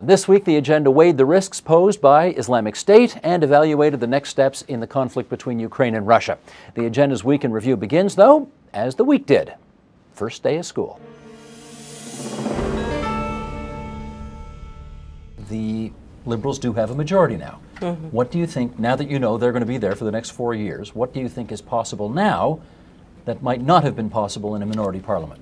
This week, the agenda weighed the risks posed by Islamic State and evaluated the next steps in the conflict between Ukraine and Russia. The agenda's week in review begins, though, as the week did. First day of school. The Liberals do have a majority now. What do you think, now that you know they're going to be there for the next 4 years, what do you think is possible now that might not have been possible in a minority parliament?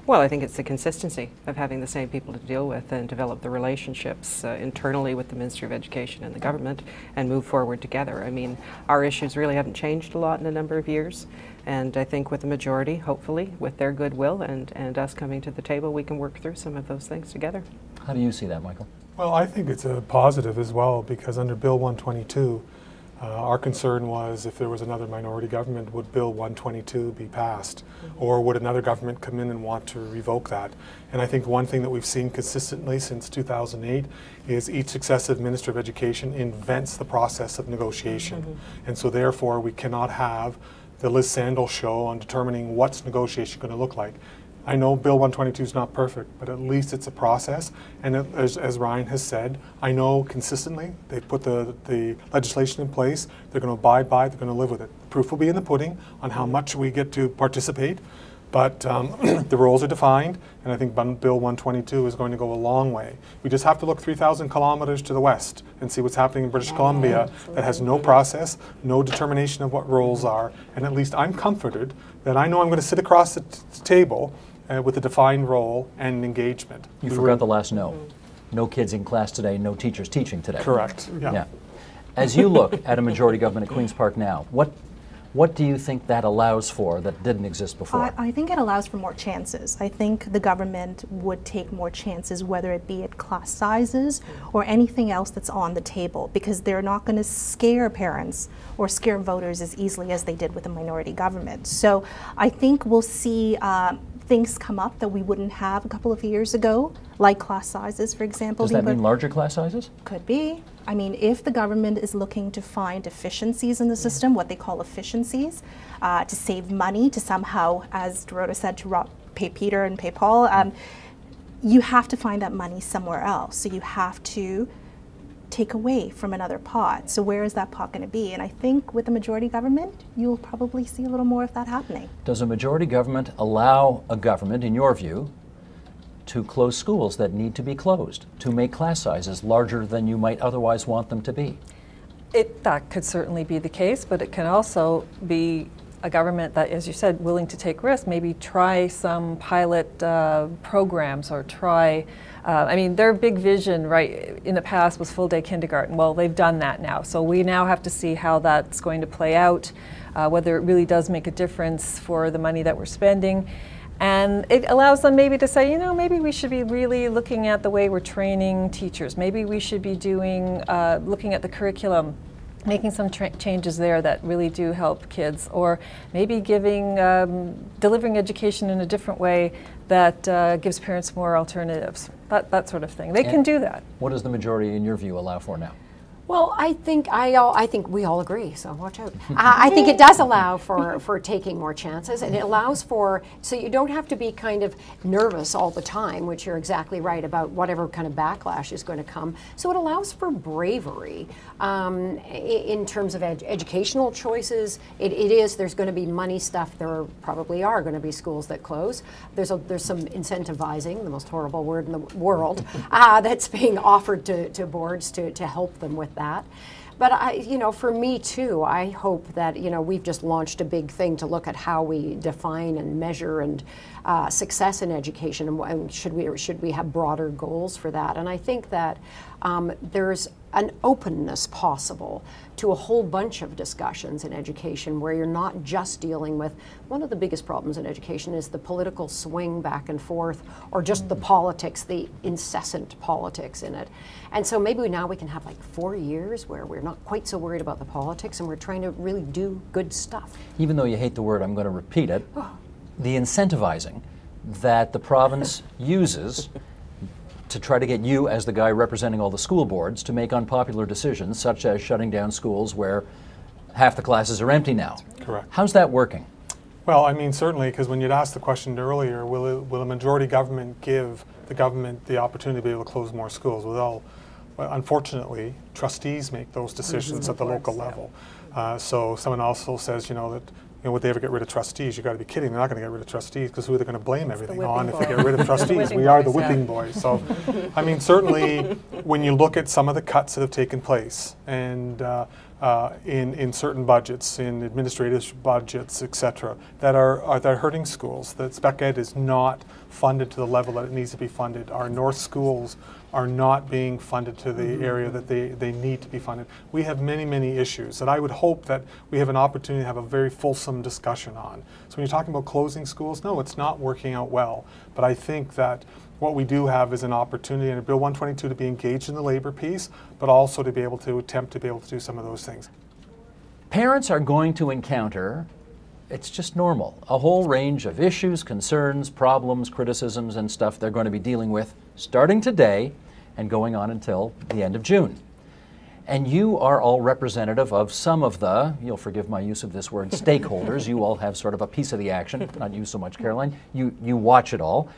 Well, I think it's the consistency of having the same people to deal with and develop the relationships internally with the Ministry of Education and the government and move forward together. I mean, our issues really haven't changed a lot in a number of years, and I think with the majority, hopefully, with their goodwill and us coming to the table, we can work through some of those things together. How do you see that, Michael? Well, I think it's a positive as well, because under Bill 122, our concern was if there was another minority government, would Bill 122 be passed? Or would another government come in and want to revoke that? And I think one thing that we've seen consistently since 2008 is each successive Minister of Education invents the process of negotiation. And so therefore we cannot have the Liz Sandal show on determining what's negotiation going to look like. I know Bill 122 is not perfect, but at least it's a process. And as Ryan has said, I know consistently they've put the legislation in place. They're going to abide by it. They're going to live with it. The proof will be in the pudding on how much we get to participate. But the roles are defined, and I think Bill 122 is going to go a long way. We just have to look 3,000 kilometers to the west and see what's happening in British Columbia that has no process, no determination of what roles are. And at least I'm comforted that I know I'm going to sit across the table with a defined role and engagement. You forgot the last no. No kids in class today, no teachers teaching today. Correct. Yeah. As you look at a majority government at Queen's Park now, what do you think that allows for that didn't exist before? I think it allows for more chances. I think the government would take more chances, whether it be at class sizes or anything else that's on the table, because they're not going to scare parents or scare voters as easily as they did with the minority government. So I think we'll see things come up that we wouldn't have a couple of years ago, like class sizes, for example. Does that mean larger class sizes? Could be. I mean, if the government is looking to find efficiencies in the system, what they call efficiencies, to save money, to somehow, as Dorota said, to pay Peter and pay Paul, you have to find that money somewhere else. So you have to take away from another pot. So where is that pot going to be? And I think with the majority government, you'll probably see a little more of that happening. Does a majority government allow a government, in your view, to close schools that need to be closed, to make class sizes larger than you might otherwise want them to be? That could certainly be the case, but it can also be a government that, as you said, willing to take risks, maybe try some pilot programs or try, I mean, their big vision, right, in the past was full-day kindergarten. Well, they've done that now. So we now have to see how that's going to play out, whether it really does make a difference for the money that we're spending. And it allows them maybe to say, you know, maybe we should be really looking at the way we're training teachers. Maybe we should be doing, looking at the curriculum, making some changes there that really do help kids, or maybe giving, delivering education in a different way that gives parents more alternatives, that sort of thing. They can do that. What does the majority, in your view, allow for now? Well, I think we all agree, so watch out. I think it does allow for taking more chances, and it allows for, so you don't have to be kind of nervous all the time, which you're exactly right about whatever kind of backlash is going to come. So it allows for bravery in terms of educational choices. There's going to be money stuff. There probably are going to be schools that close. There's some incentivizing, the most horrible word in the world, that's being offered to boards to help them with that. But for me too, I hope that, we've just launched a big thing to look at how we define and measure and success in education, and should we have broader goals for that. And I think that there's an openness possible to a whole bunch of discussions in education where you're not just dealing with, one of the biggest problems in education is the political swing back and forth, or just the politics, the incessant politics in it. And so maybe now we can have like 4 years where we're not quite so worried about the politics and we're trying to really do good stuff. Even though you hate the word, I'm going to repeat it. The incentivizing that the province uses to try to get you, as the guy representing all the school boards, to make unpopular decisions, such as shutting down schools where half the classes are empty now. Correct. How's that working? Well, I mean, certainly, because when you'd asked the question earlier, will a majority government give the government the opportunity to be able to close more schools? Well, unfortunately, trustees make those decisions at the local level. So someone also says, that would they ever get rid of trustees? You got to be kidding! They're not going to get rid of trustees, because who are they going to blame everything on if they get rid of trustees? We are the whipping boys. So, I mean, certainly, when you look at some of the cuts that have taken place, and in certain budgets, in administrative budgets, etc., that are hurting schools. That Spec Ed is not funded to the level that it needs to be funded. Our North schools are not being funded to the area that they need to be funded. We have many, many issues that I would hope that we have an opportunity to have a very fulsome discussion on. So when you're talking about closing schools, no, it's not working out well. But I think that what we do have is an opportunity under Bill 122 to be engaged in the labor piece, but also to be able to attempt to be able to do some of those things. Parents are going to encounter, it's just normal, a whole range of issues, concerns, problems, criticisms, and stuff they're going to be dealing with starting today and going on until the end of June. And you are all representative of some of the, you'll forgive my use of this word, stakeholders. You all have sort of a piece of the action, not you so much, Caroline. You watch it all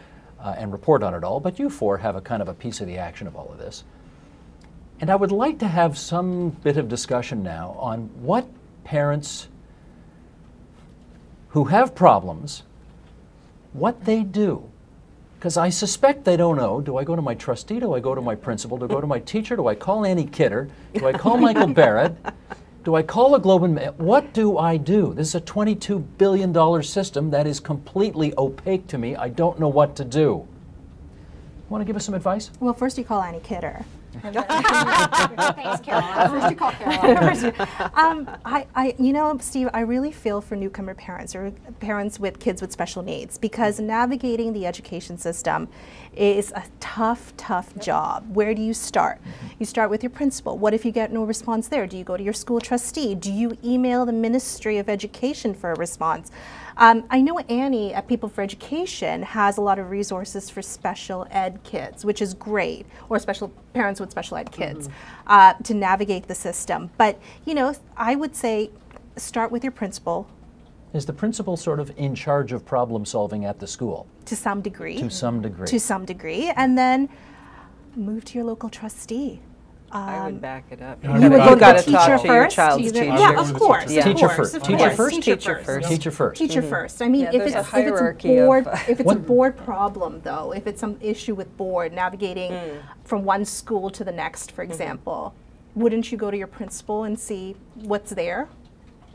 and report on it all, but you four have a kind of a piece of the action of all of this. And I would like to have some bit of discussion now on what parents who have problems, what they do. Because I suspect they don't know, do I go to my trustee, do I go to my principal, do I go to my teacher, do I call Annie Kidder, do I call Michael Barrett, do I call the Globe and Mail? What do I do? This is a $22 billion system that is completely opaque to me. I don't know what to do. Want to give us some advice? Well, first you call Annie Kidder. Thanks, Caroline. First you call Caroline. Steve, I really feel for newcomer parents or parents with kids with special needs, because navigating the education system is a tough job. Where do you start? You start with your principal. What if you get no response there? Do you go to your school trustee? Do you email the Ministry of Education for a response? I know Annie at People for Education has a lot of resources for special ed kids, which is great, or special parents with special ed kids, to navigate the system. But, I would say start with your principal. Is the principal sort of in charge of problem solving at the school? To some degree. To some degree. To some degree. And then move to your local trustee. I would back it up. You You would go to the teacher to your first. child's Either- teacher. Yeah, of course. Yeah. Of Teacher course, first. of Teacher course. first? Teacher first. Teacher first. Teacher first. I mean, Yeah, if there's it's a hierarchy a board, of- if it's a board problem, though, if it's some issue with board navigating from one school to the next, for example, wouldn't you go to your principal and see what's there?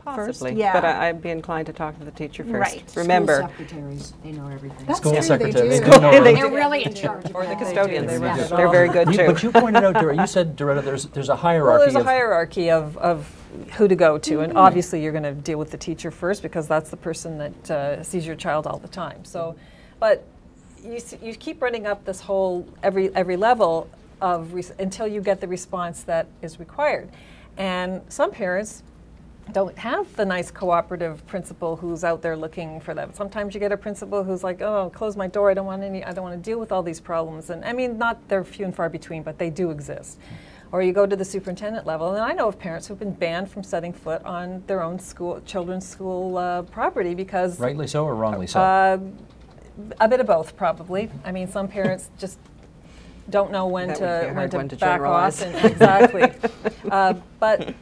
Possibly, Yeah. but I'd be inclined to talk to the teacher first. Right. Remember, School secretaries, they know everything. That's School true, secretary. they They do. do know They everything. They're really in charge. or the They do. custodians. Yeah. They're very good too. But you pointed out, you said, Doretta, there's a hierarchy. Well, there's a of- hierarchy of who to go to, and obviously you're going to deal with the teacher first because that's the person that sees your child all the time. So, but you keep running up this whole every level of until you get the response that is required, and some parents don't have the nice cooperative principal who's out there looking for them. Sometimes you get a principal who's like, "Oh, close my door. I don't want to deal with all these problems." And I mean, they're few and far between, but they do exist. Or you go to the superintendent level, and I know of parents who've been banned from setting foot on their own children's school property because Rightly so or wrongly so? a bit of both, probably. I mean, some parents just don't know when That would be a to hard one to back off. generalize. And exactly, but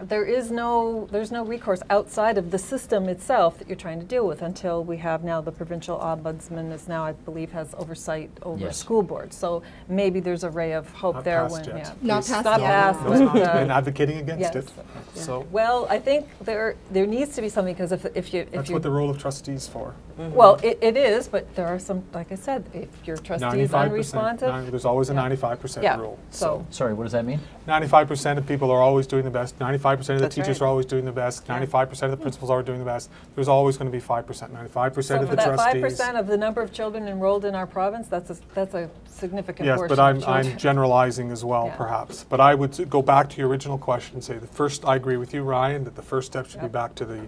there's no recourse outside of the system itself that you're trying to deal with until we have now the provincial ombudsman is now, I believe, has oversight over Yes. school boards. So maybe there's a ray of hope Not there. passed yet. Not Please. passed Not yet. passed, No, it's not. but, And advocating against yes. it. So Well, I think there needs to be something because if that's you what the role of trustees for. well, it is, but there are some, like I said, if your trustee is 95%. unresponsive, There's always a Yeah. 95% yeah. rule. So Sorry, what does that mean? 95% of people are always doing the best. 95% of the That's teachers right. are always doing the best. 95% of the principals are doing the best. There's always going to be 5%. 95% So of for the that trustees. 5% of the number of children enrolled in our province, that's a significant Yes, portion but of I'm children. generalizing as well, Yeah. perhaps. But I would go back to your original question and say the first. I agree with you, Ryan, that the first step should be Yep. back to the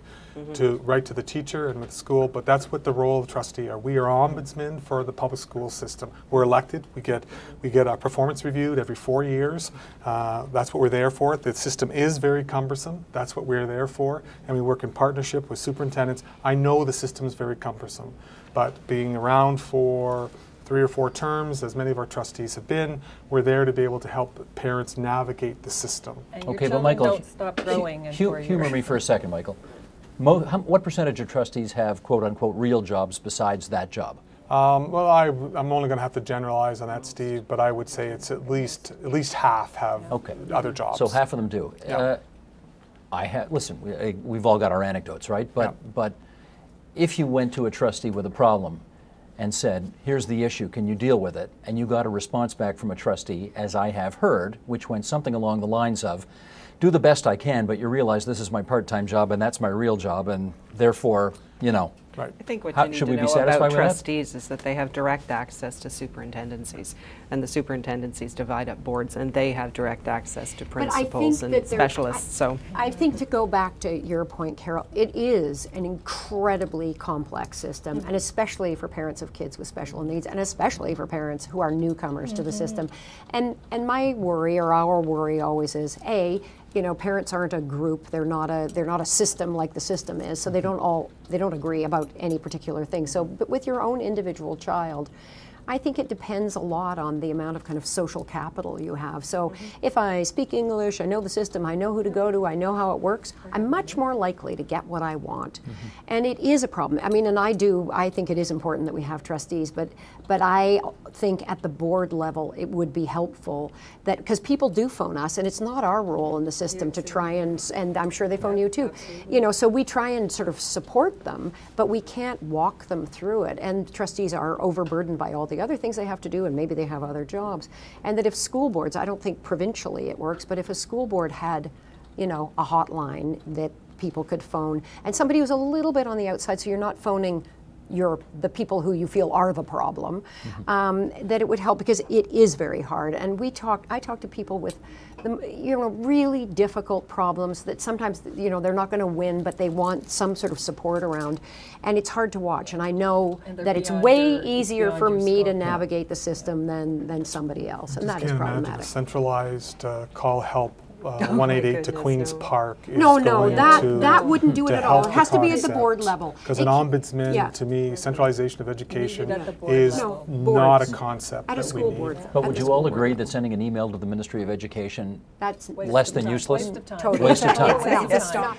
right to the teacher and with the school. But that's what the role of trustee are. We are ombudsmen for the public school system. We're elected. We get our performance reviewed every 4 years. That's what we're there for. The system is very cumbersome. That's what we're there for. And we work in partnership with superintendents. I know the system is very cumbersome, but being around for 3 or 4 terms, as many of our trustees have been, we're there to be able to help parents navigate the system. And Okay, your but Michael, children don't stop growing in 4 years. humor me for a second, Michael. What percentage of trustees have quote-unquote real jobs besides that job? Well, I'm only going to have to generalize on that, Steve, but I would say it's at least half have Okay. other jobs. So half of them do. Yeah. Listen, we've all got our anecdotes, right? But if you went to a trustee with a problem and said, here's the issue, can you deal with it? And you got a response back from a trustee, as I have heard, which went something along the lines of, do the best I can, but you realize this is my part-time job and that's my real job, and therefore, Right. I think what How- you need should to we be know satisfied about with that? trustees is that they have direct access to superintendencies, and the superintendencies divide up boards, and they have direct access to But I think principals and that there- specialists. So I think, to go back to your point, Carol, it is an incredibly complex system, and especially for parents of kids with special needs, and especially for parents who are newcomers to the system. And my worry, or our worry, always is, parents aren't a group. They're not a system like the system is. So they don't agree about any particular thing. So, but with your own individual child, I think it depends a lot on the amount of kind of social capital you have. So if I speak English, I know the system, I know who to go to, I know how it works, I'm much more likely to get what I want. And it is a problem. I mean, and I think it is important that we have trustees, but I think at the board level it would be helpful that, because people do phone us, and it's not our role in the system to try and I'm sure they phone you too. So we try and sort of support them, but we can't walk them through it. And trustees are overburdened by all the other things they have to do, and maybe they have other jobs. And that if school boards, I don't think provincially it works, but if a school board had, a hotline that people could phone, and somebody who's a little bit on the outside, so you're not phoning the people who you feel are the problem, that it would help, because it is very hard. And I talk to people with really difficult problems that sometimes they're not going to win, but they want some sort of support around, and it's hard to watch. And I know And they're that it's beyond way your- easier beyond for your me to scope. navigate the system than somebody else, and Just that is can't imagine a problematic. centralized call help 188 to goodness, Queen's no. Park is No, going to that wouldn't do it to at all. help It has to be at the concept. board level. Because an ombudsman, yeah. to me, centralization of education at the board is level. No, not a boards. concept At a that school we board. need. But At would the you school all board. agree that sending an email to the Ministry of Education That's less than useless? Waste of time. Totally. Waste of time. Waste of time.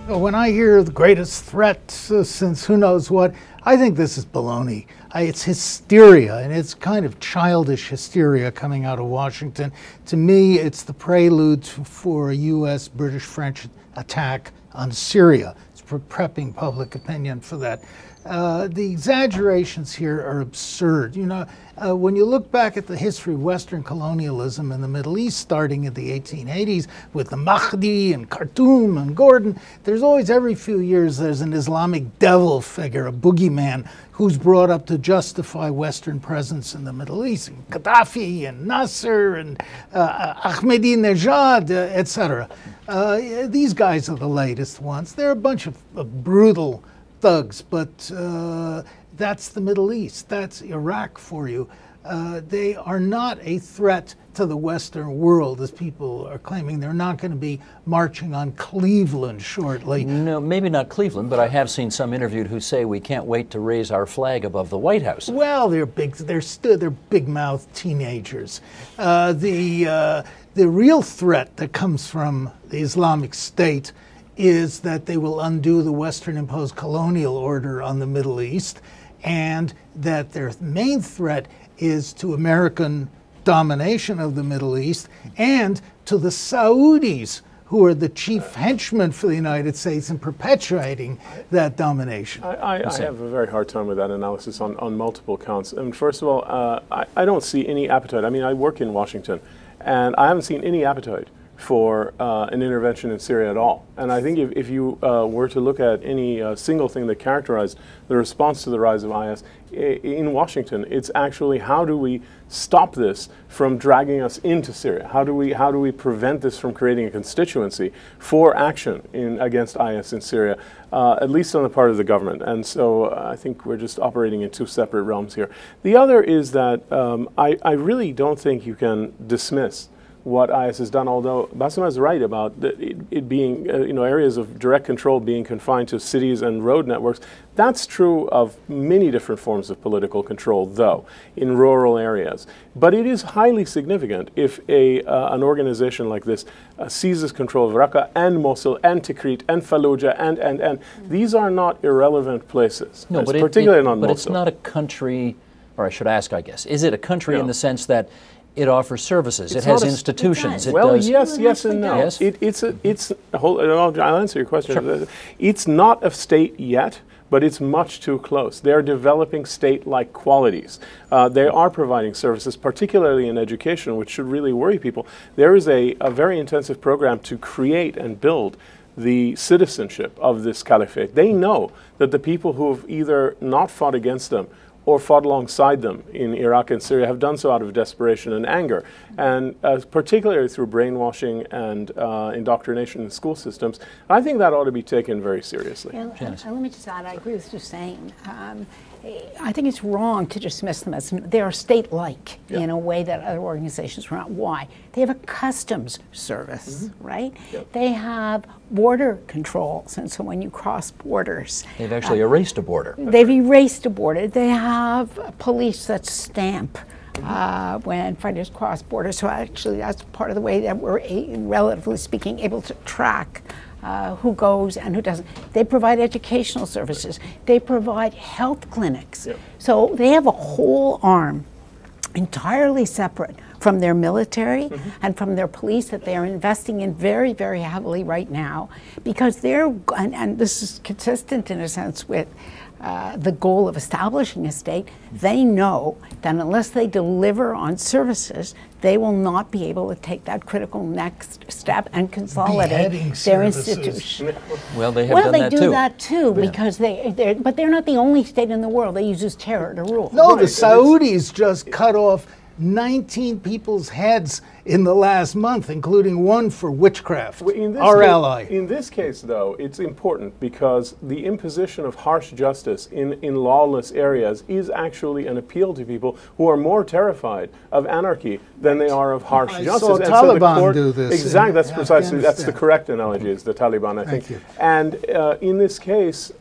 When I hear the greatest threat since who knows what, I think this is baloney. It's hysteria, and it's kind of childish hysteria coming out of Washington. To me, it's the prelude for a U.S., British, French attack on Syria. It's prepping public opinion for that. The exaggerations here are absurd. When you look back at the history of Western colonialism in the Middle East, starting in the 1880s with the Mahdi and Khartoum and Gordon, there's always, every few years, there's an Islamic devil figure, a boogeyman, who's brought up to justify Western presence in the Middle East. And Gaddafi and Nasser and Ahmadinejad, etc. These guys are the latest ones. They're a bunch of brutal thugs, but that's the Middle East. That's Iraq for you. They are not a threat to the Western world, as people are claiming. They're not going to be marching on Cleveland shortly. No, maybe not Cleveland, but I have seen some interviewed who say we can't wait to raise our flag above the White House. Well, they're big-mouthed teenagers. The real threat that comes from the Islamic State is that they will undo the Western-imposed colonial order on the Middle East, and that their main threat is to American domination of the Middle East and to the Saudis, who are the chief henchmen for the United States in perpetuating that domination. I have a very hard time with that analysis on multiple counts. First of all, I don't see any appetite. I mean, I work in Washington, and I haven't seen any appetite for an intervention in Syria at all. And I think if you were to look at any single thing that characterized the response to the rise of IS in Washington, it's actually, how do we stop this from dragging us into Syria? How do we prevent this from creating a constituency for action against IS in Syria, at least on the part of the government? And so I think we're just operating in two separate realms here. The other is that I really don't think you can dismiss what IS has done, although Bassema is right about it being, areas of direct control being confined to cities and road networks. That's true of many different forms of political control, though, in rural areas. But it is highly significant if an organization like this seizes control of Raqqa and Mosul and Tikrit and Fallujah and these are not irrelevant places. No, but particularly not but Mosul. it's not a country, or I should ask, I guess. Is it a country No. in the sense that it offers services, It's it has not a- institutions, it Well, does... yes and no. Yes. I'll answer your question. It's not a state yet, but it's much too close. They are developing state-like qualities. They are providing services, particularly in education, which should really worry people. There is a very intensive program to create and build the citizenship of this caliphate. They know that the people who have either not fought against them or fought alongside them in Iraq and Syria have done so out of desperation and anger, and particularly through brainwashing and indoctrination in school systems. I think that ought to be taken very seriously. And let me just add, I agree with Hussein. I think it's wrong to dismiss them as they are state-like in a way that other organizations are not. Why? They have a customs service, right? Yep. They have border controls, and so when you cross borders, They've actually erased a border. they've erased a border. They have police that stamp when fighters cross borders. So actually, that's part of the way that we're, relatively speaking, able to track who goes and who doesn't. They provide educational services. They provide health clinics. Yep. So they have a whole arm entirely separate from their military and from their police that they are investing in very, very heavily right now, because they're, and this is consistent in a sense with the goal of establishing a state. They know that unless they deliver on services, they will not be able to take that critical next step and consolidate Beheading their services. institution. Well, they have Well, done they that do too. that too, because but they're not the only state in the world that uses terror to rule. No, Right, the Saudis just cut off 19 people's heads in the last month, including one for witchcraft, our ally. In this case, though, it's important because the imposition of harsh justice in lawless areas is actually an appeal to people who are more terrified of anarchy than they are of harsh I justice. saw And Taliban do this Exactly, in that's precisely, that's the Afghanistan. correct analogy, is the Taliban, I think. Thank you. And in this case,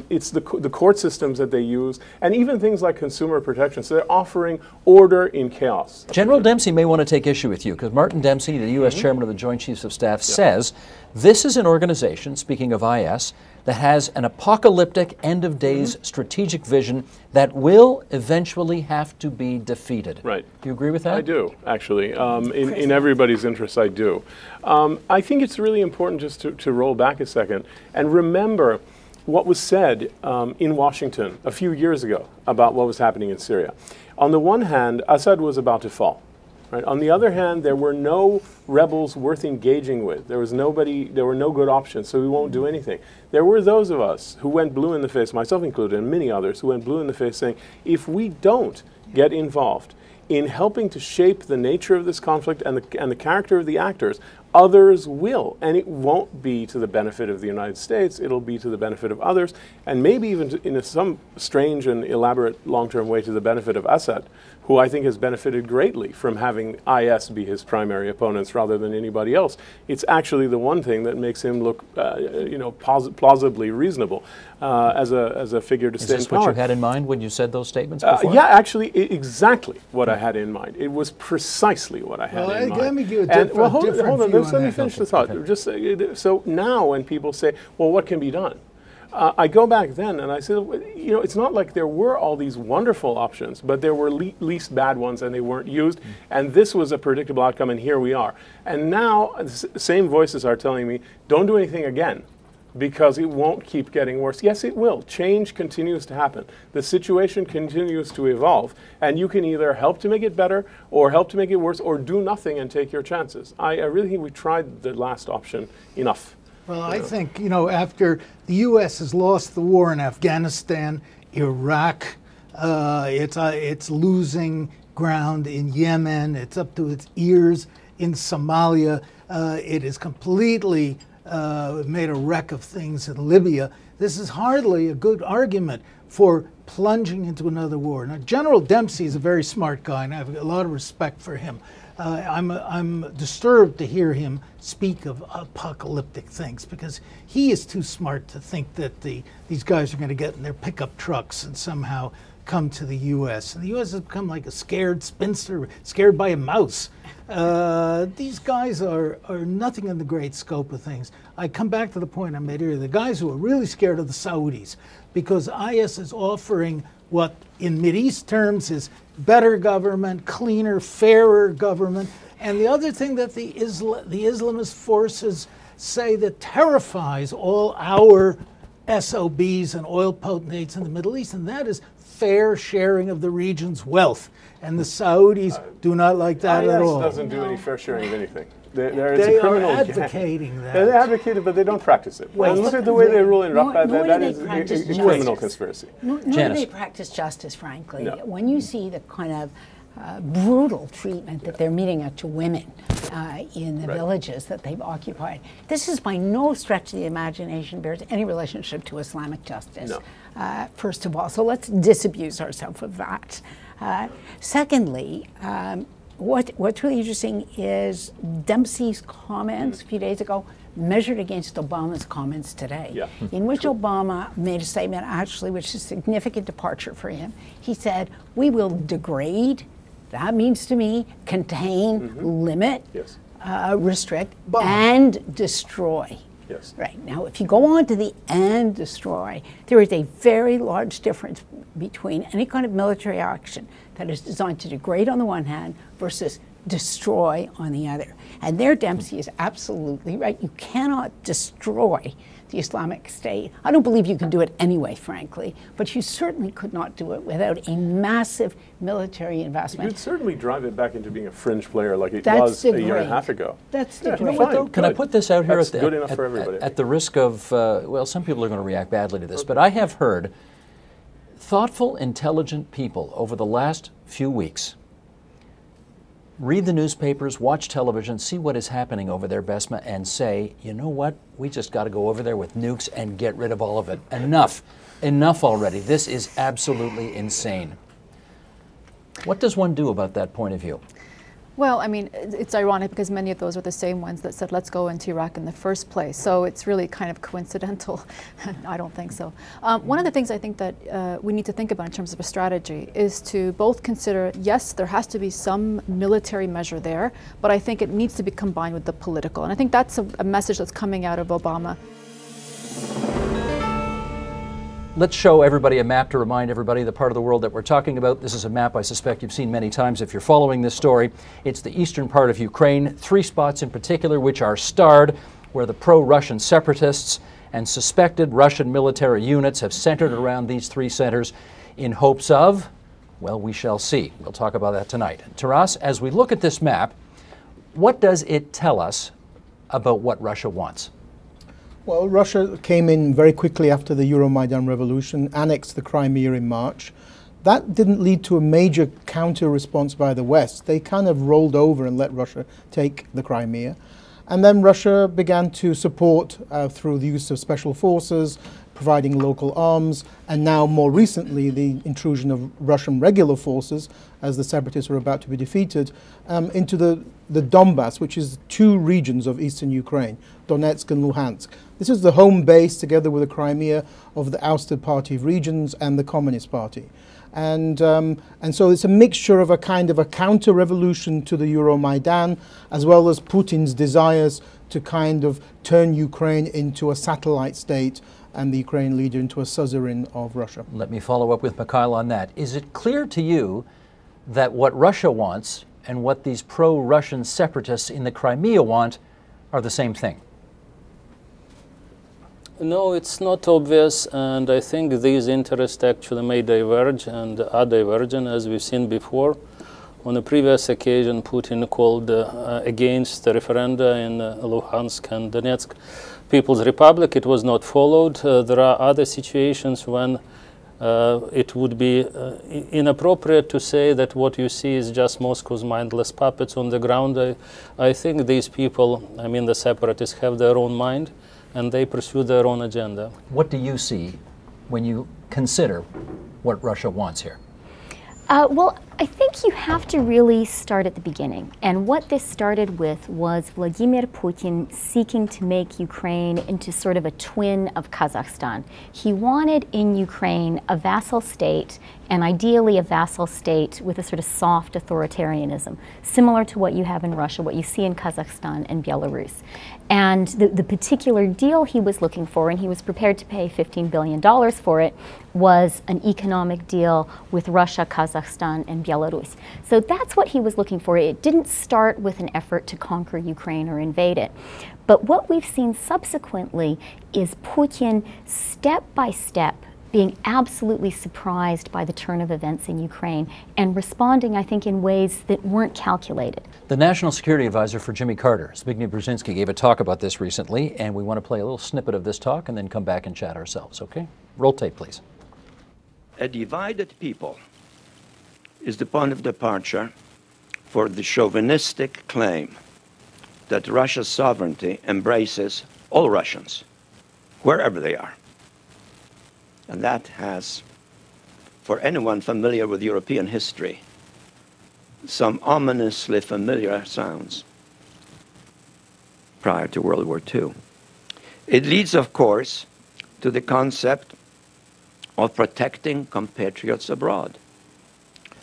it's the court systems that they use, and even things like consumer protection. So they're offering order in chaos. General Dempsey may want to take issue with you, because Martin Dempsey, the U.S. Chairman of the Joint Chiefs of Staff, says this is an organization, speaking of IS, that has an apocalyptic, end-of-days strategic vision that will eventually have to be defeated. Right. Do you agree with that? I do, actually. In everybody's interest, I do. I think it's really important just to roll back a second and remember what was said in Washington a few years ago about what was happening in Syria. On the one hand, Assad was about to fall. Right? On the other hand, there were no rebels worth engaging with. There were no good options, so we won't do anything. There were those of us who went blue in the face, myself included, and many others who went blue in the face saying, if we don't get involved in helping to shape the nature of this conflict and the character of the actors, others will. And it won't be to the benefit of the United States, it'll be to the benefit of others, and maybe even in some strange and elaborate long-term way to the benefit of Assad, who I think has benefited greatly from having IS be his primary opponents rather than anybody else. It's actually the one thing that makes him look, plausibly reasonable as a figure to Is stay in this power. what you had in mind when you said those statements before? Yeah, actually, exactly what I had in mind. It was precisely what I had Well, in mind. let me give a And, different hold on, view let on me that. finish the thought. Just so now, when people say, "Well, what can be done?" I go back then and I said, it's not like there were all these wonderful options, but there were least bad ones and they weren't used. And this was a predictable outcome, and here we are. And now the same voices are telling me, don't do anything again, because it won't keep getting worse. Yes, it will. Change continues to happen. The situation continues to evolve, and you can either help to make it better or help to make it worse or do nothing and take your chances. I really think we tried the last option enough. Well, I think, after the U.S. has lost the war in Afghanistan, Iraq, it's losing ground in Yemen, it's up to its ears in Somalia, it has completely made a wreck of things in Libya. This is hardly a good argument for plunging into another war. Now, General Dempsey is a very smart guy, and I have a lot of respect for him. I'm disturbed to hear him speak of apocalyptic things, because he is too smart to think that these guys are going to get in their pickup trucks and somehow come to the U.S. And the U.S. has become like a scared spinster, scared by a mouse. These guys are nothing in the great scope of things. I come back to the point I made earlier. The guys who are really scared of the Saudis, because IS is offering what in Mideast terms is better government, cleaner, fairer government. And the other thing that the Islamist forces say that terrifies all our SOBs and oil potentates in the Middle East, and that is fair sharing of the region's wealth. And the Saudis do not like that at all. IS doesn't do any fair sharing of anything. They a criminal are advocating that. They advocate it, but they don't practice it. And look at the way they rule in Raqqa. That is a criminal conspiracy. Nor do they practice justice, frankly. No. When you see the kind of brutal treatment that they're meting out to women in the villages that they've occupied, this is by no stretch of the imagination bears any relationship to Islamic justice, first of all. So let's disabuse ourselves of that. Secondly, what's really interesting is Dempsey's comments a few days ago measured against Obama's comments today, in which Obama made a statement, actually, which is a significant departure for him. He said, we will degrade, that means to me, contain, limit, restrict, and destroy. Yes. Right. Now, if you go on to the and destroy, there is a very large difference between any kind of military action that is designed to degrade on the one hand versus destroy on the other. And there Dempsey is absolutely right. You cannot destroy the Islamic State. I don't believe you can do it anyway, frankly, but you certainly could not do it without a massive military investment. You'd certainly drive it back into being a fringe player like it was a year and a half ago. That's the fine. Can I put this out here good enough for everybody. At the risk of, well, some people are going to react badly to this, but I have heard thoughtful, intelligent people over the last few weeks read the newspapers, watch television, see what is happening over there, Besma, and say, you know what, we just got to go over there with nukes and get rid of all of it. Enough already. This is absolutely insane. What does one do about that point of view? Well, I mean, it's ironic because many of those are the same ones that said, let's go into Iraq in the first place. So it's really kind of coincidental. I don't think so. One of the things I think that we need to think about in terms of a strategy is to both consider, yes, there has to be some military measure there, but I think it needs to be combined with the political. And I think that's a message that's coming out of Obama. Let's show everybody a map to remind everybody the part of the world that we're talking about. This is a map I suspect you've seen many times if you're following this story. It's the eastern part of Ukraine, 3 spots in particular which are starred, where the pro-Russian separatists and suspected Russian military units have centered around these 3 centers in hopes of, well, we shall see. We'll talk about that tonight. Taras, as we look at this map, what does it tell us about what Russia wants? Well, Russia came in very quickly after the Euromaidan revolution, annexed the Crimea in March. That didn't lead to a major counter-response by the West. They kind of rolled over and let Russia take the Crimea. And then Russia began to support through the use of special forces, providing local arms, and now more recently the intrusion of Russian regular forces, as the separatists were about to be defeated, into the Donbass, which is 2 regions of eastern Ukraine, Donetsk and Luhansk. This is the home base, together with the Crimea, of the ousted Party of Regions and the Communist Party. And so it's a mixture of a kind of a counter-revolution to the Euromaidan, as well as Putin's desires to kind of turn Ukraine into a satellite state and the Ukrainian leader into a suzerain of Russia. Let me follow up with Mikhail on that. Is it clear to you that what Russia wants and what these pro-Russian separatists in the Crimea want are the same thing? No, it's not obvious, and I think these interests actually may diverge and are divergent, as we've seen before. On a previous occasion, Putin called against the referenda in Luhansk and Donetsk People's Republic. It was not followed. There are other situations when it would be inappropriate to say that what you see is just Moscow's mindless puppets on the ground. I think these people, I mean the separatists, have their own mind and they pursue their own agenda. What do you see when you consider what Russia wants here? Well, I think you have to really start at the beginning. And what this started with was Vladimir Putin seeking to make Ukraine into sort of a twin of Kazakhstan. He wanted in Ukraine a vassal state, and ideally a vassal state with a sort of soft authoritarianism, similar to what you have in Russia, what you see in Kazakhstan and Belarus. And the particular deal he was looking for, and he was prepared to pay $15 billion for it, was an economic deal with Russia, Kazakhstan, and Belarus. So that's what he was looking for. It didn't start with an effort to conquer Ukraine or invade it. But what we've seen subsequently is Putin, step by step, being absolutely surprised by the turn of events in Ukraine and responding, I think, in ways that weren't calculated. The National Security Advisor for Jimmy Carter, Zbigniew Brzezinski, gave a talk about this recently, and we want to play a little snippet of this talk and then come back and chat ourselves, okay? Roll tape, please. A divided people is the point of departure for the chauvinistic claim that Russia's sovereignty embraces all Russians, wherever they are. And that has, for anyone familiar with European history, some ominously familiar sounds prior to World War II. It leads, of course, to the concept of protecting compatriots abroad.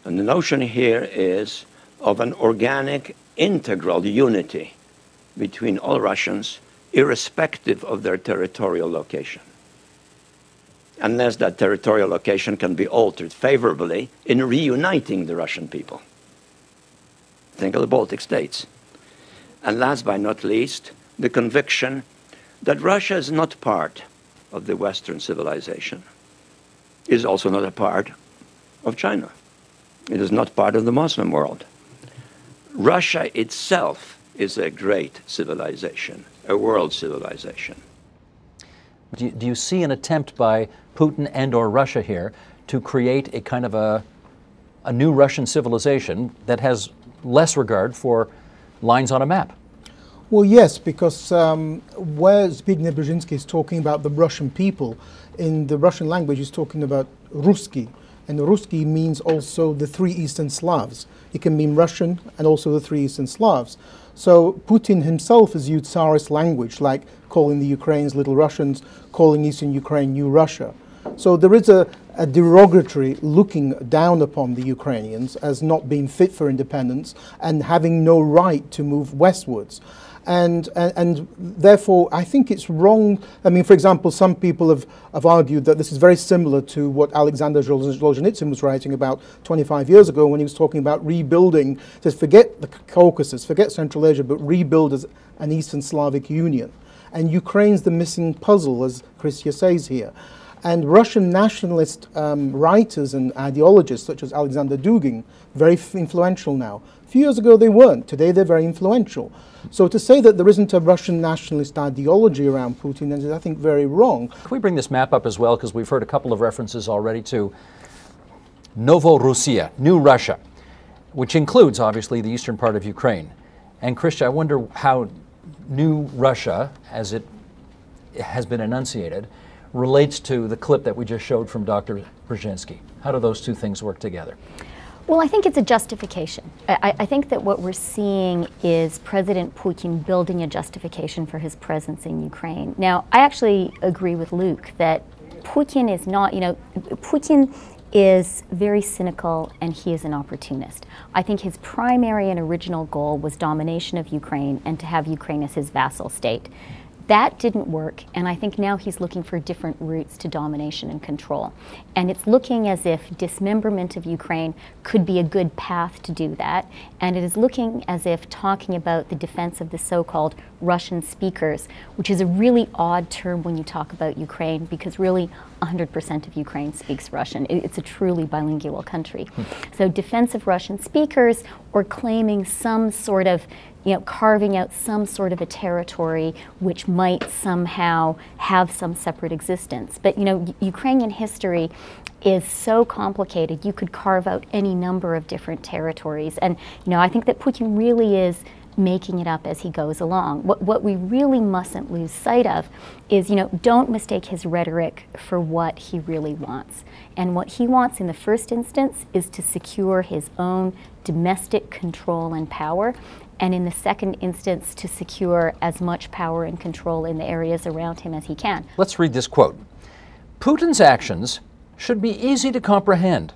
And the notion here is of an organic, integral unity between all Russians, irrespective of their territorial location, unless that territorial location can be altered favorably in reuniting the Russian people. Think of the Baltic states. And last but not least, the conviction that Russia is not part of the Western civilization, is also not a part of China. It is not part of the Muslim world. Russia itself is a great civilization, a world civilization. Do you see an attempt by Putin and or Russia here to create a kind of a new Russian civilization that has less regard for lines on a map? Well, yes, because where Zbigniew Brzezinski is talking about the Russian people, in the Russian language he's talking about Ruski, and Ruski means also the three Eastern Slavs. It can mean Russian and also the three Eastern Slavs. So Putin himself has used Tsarist language, like calling the Ukrainians Little Russians, calling Eastern Ukraine New Russia. So there is a derogatory looking down upon the Ukrainians as not being fit for independence and having no right to move westwards. And therefore, I think it's wrong. I mean, for example, some people have argued that this is very similar to what Alexander Solzhenitsyn was writing about 25 years ago when he was talking about rebuilding, says forget the Caucasus, forget Central Asia, but rebuild as an Eastern Slavic Union. And Ukraine's the missing puzzle, as Christia says here. And Russian nationalist writers and ideologists, such as Alexander Dugin, very influential now. A few years ago they weren't. Today they're very influential. So to say that there isn't a Russian nationalist ideology around Putin is, I think, very wrong. Can we bring this map up as well? Because we've heard a couple of references already to Novorussia, New Russia, which includes, obviously, the eastern part of Ukraine. And Christia, I wonder how New Russia, as it has been enunciated, relates to the clip that we just showed from Dr. Brzezinski. How do those two things work together? Well, I think it's a justification. I think that what we're seeing is President Putin building a justification for his presence in Ukraine. Now, I actually agree with Luke that Putin is not, Putin is very cynical and he is an opportunist. I think his primary and original goal was domination of Ukraine and to have Ukraine as his vassal state. That didn't work, and I think now he's looking for different routes to domination and control. And it's looking as if dismemberment of Ukraine could be a good path to do that, and it is looking as if talking about the defense of the so-called Russian speakers, which is a really odd term when you talk about Ukraine, because really 100% of Ukraine speaks Russian. It's a truly bilingual country. So defense of Russian speakers, or claiming some sort of carving out some sort of a territory which might somehow have some separate existence. But Ukrainian history is so complicated. You could carve out any number of different territories. And I think that Putin really is making it up as he goes along. What we really mustn't lose sight of is, don't mistake his rhetoric for what he really wants. And what he wants in the first instance is to secure his own domestic control and power, and in the second instance to secure as much power and control in the areas around him as he can. Let's read this quote. Putin's actions should be easy to comprehend.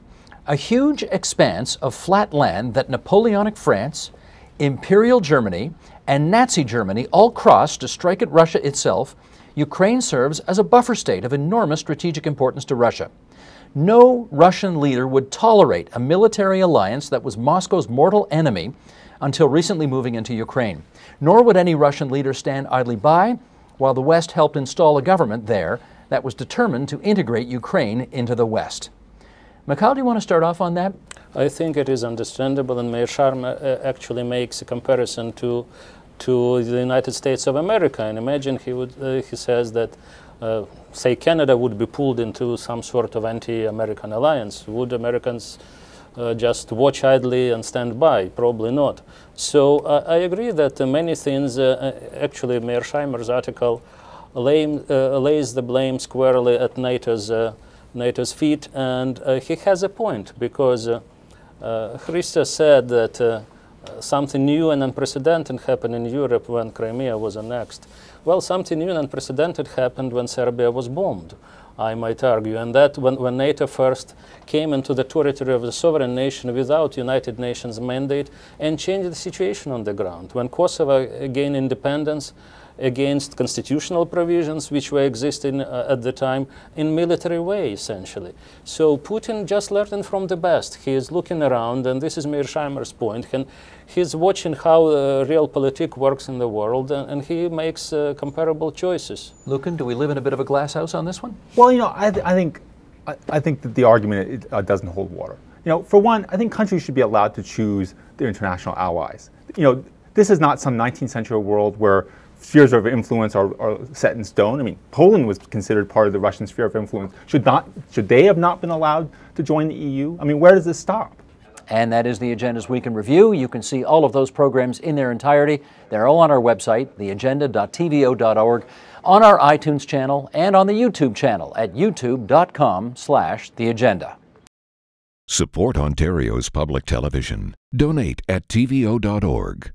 A huge expanse of flat land that Napoleonic France, Imperial Germany, and Nazi Germany all crossed to strike at Russia itself, Ukraine serves as a buffer state of enormous strategic importance to Russia. No Russian leader would tolerate a military alliance that was Moscow's mortal enemy until recently moving into Ukraine. Nor would any Russian leader stand idly by while the West helped install a government there that was determined to integrate Ukraine into the West. Mikhail, do you want to start off on that? I think it is understandable, and Meir Sharma actually makes a comparison to the United States of America. And imagine he says that, say, Canada would be pulled into some sort of anti-American alliance. Would Americans just watch idly and stand by? Probably not. So I agree that many things, actually Meir Sharma's article lays the blame squarely at NATO's feet, and he has a point, because Christa said that something new and unprecedented happened in Europe when Crimea was annexed. Well, something new and unprecedented happened when Serbia was bombed, I might argue, and that when NATO first came into the territory of the sovereign nation without United Nations mandate and changed the situation on the ground. When Kosovo gained independence against constitutional provisions which were existing at the time in military way, essentially. So Putin just learning from the best. He is looking around, and this is Meir Sharma's point, and he's watching how realpolitik works in the world, and he makes comparable choices. Lucan, do we live in a bit of a glass house on this one? Well, I think that the argument doesn't hold water. For one, I think countries should be allowed to choose their international allies. This is not some 19th century world where spheres of influence are set in stone. I mean, Poland was considered part of the Russian sphere of influence. Should they have not been allowed to join the EU? I mean, where does this stop? And that is the Agenda's Week in Review. You can see all of those programs in their entirety. They're all on our website, theagenda.tvo.org, on our iTunes channel, and on the YouTube channel at youtube.com/theagenda. Support Ontario's public television. Donate at tvo.org.